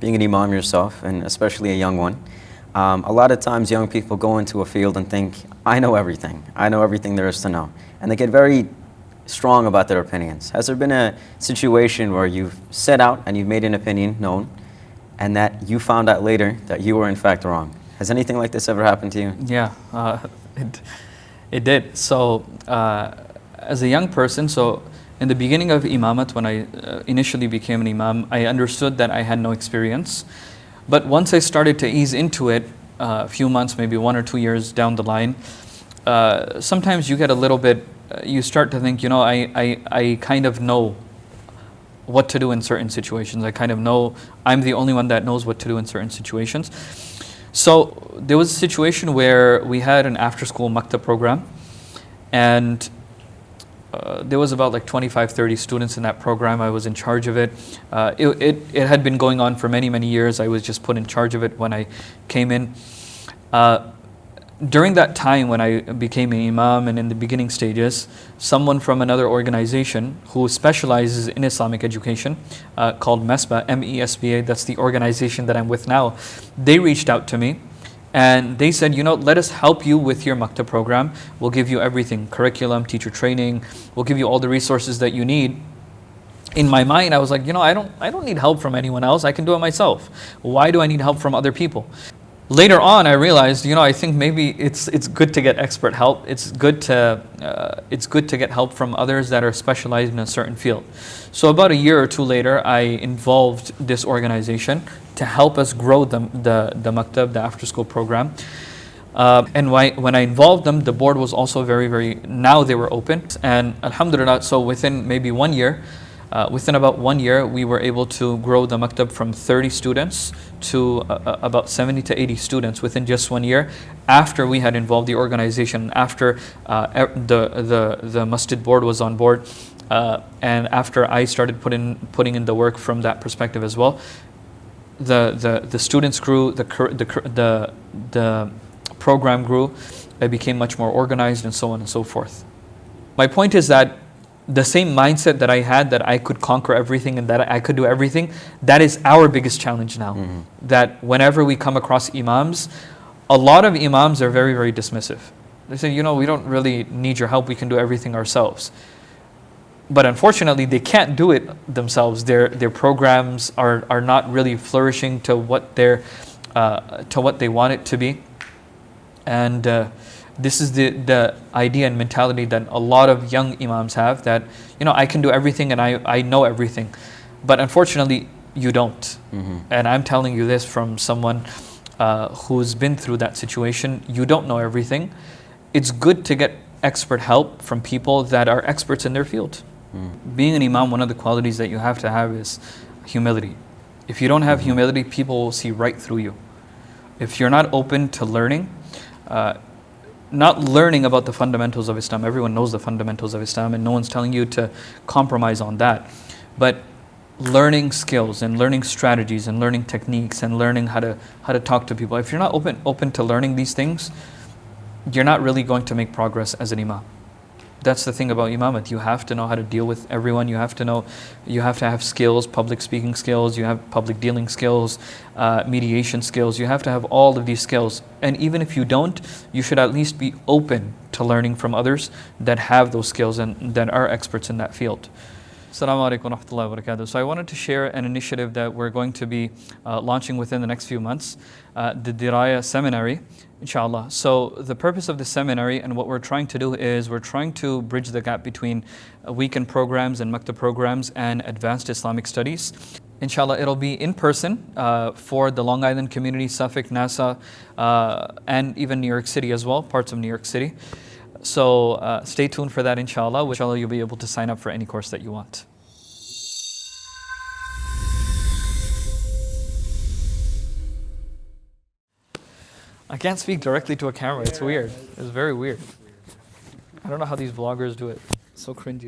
being an imam yourself, and especially a young one, a lot of times young people go into a field and think, I know everything there is to know. And they get very strong about their opinions. Has there been a situation where you've set out and you've made an opinion known, and that you found out later that you were in fact wrong? Has anything like this ever happened to you? Yeah, it did. So as a young person, so in the beginning of imamat, when I initially became an imam, I understood that I had no experience. But once I started to ease into it, a few months, maybe 1 or 2 years down the line, sometimes you get a little bit, you start to think, I kind of know what to do in certain situations. I kind of know I'm the only one that knows what to do in certain situations. So there was a situation where we had an after-school maktab program, and there was about like 25, 30 students in that program. I was in charge of it. It had been going on for many, many years. I was just put in charge of it when I came in. During that time when I became an imam and in the beginning stages, someone from another organization who specializes in Islamic education called MESBA, MESBA, that's the organization that I'm with now, they reached out to me and they said, let us help you with your maktab program. We'll give you everything, curriculum, teacher training, we'll give you all the resources that you need. In my mind, I was like, I don't need help from anyone else. I can do it myself. Why do I need help from other people? Later on, I realized, I think maybe it's good to get expert help. It's good to get help from others that are specialized in a certain field. So about a year or two later, I involved this organization to help us grow the maktab, the after-school program. And when I involved them, the board was also very, now they were open. And alhamdulillah, so within maybe 1 year, within about 1 year, we were able to grow the maktab from 30 students to about 70 to 80 students within just 1 year, after we had involved the organization, after the masjid board was on board, and after I started putting in the work from that perspective as well. The students grew, the program grew, it became much more organized, and so on and so forth. My point is that the same mindset that I had, that I could conquer everything and that I could do everything, that is our biggest challenge now. Mm-hmm. That whenever we come across imams, a lot of imams are very dismissive. They say, we don't really need your help, we can do everything ourselves. But unfortunately, they can't do it themselves. Their programs are not really flourishing to what they want it to be. And this is the idea and mentality that a lot of young imams have, that I can do everything and I know everything, but unfortunately you don't. Mm-hmm. And I'm telling you this from someone who's been through that situation. You don't know everything. It's good to get expert help from people that are experts in their field. Mm. Being an imam, one of the qualities that you have to have is humility. If you don't have humility, people will see right through you. If you're not open to learning, not learning about the fundamentals of Islam. Everyone knows the fundamentals of Islam and no one's telling you to compromise on that. But learning skills and learning strategies and learning techniques and learning how to talk to people. If you're not open to learning these things, you're not really going to make progress as an imam. That's the thing about imamat. You have to know how to deal with everyone. You have to have skills, public speaking skills, you have public dealing skills, mediation skills. You have to have all of these skills. And even if you don't, you should at least be open to learning from others that have those skills and that are experts in that field. Assalamu alaikum wa rahmatullahi wa barakatuh. So I wanted to share an initiative that we're going to be launching within the next few months, the Diraya Seminary, inshallah. So the purpose of the seminary and what we're trying to do is we're trying to bridge the gap between weekend programs and maktab programs and advanced Islamic studies. Inshallah, it'll be in person for the Long Island community, Suffolk, Nassau, and even New York City as well, parts of New York City. So stay tuned for that, inshallah. Inshallah, you'll be able to sign up for any course that you want. I can't speak directly to a camera. It's weird. It's very weird. I don't know how these vloggers do it. It's so cringy.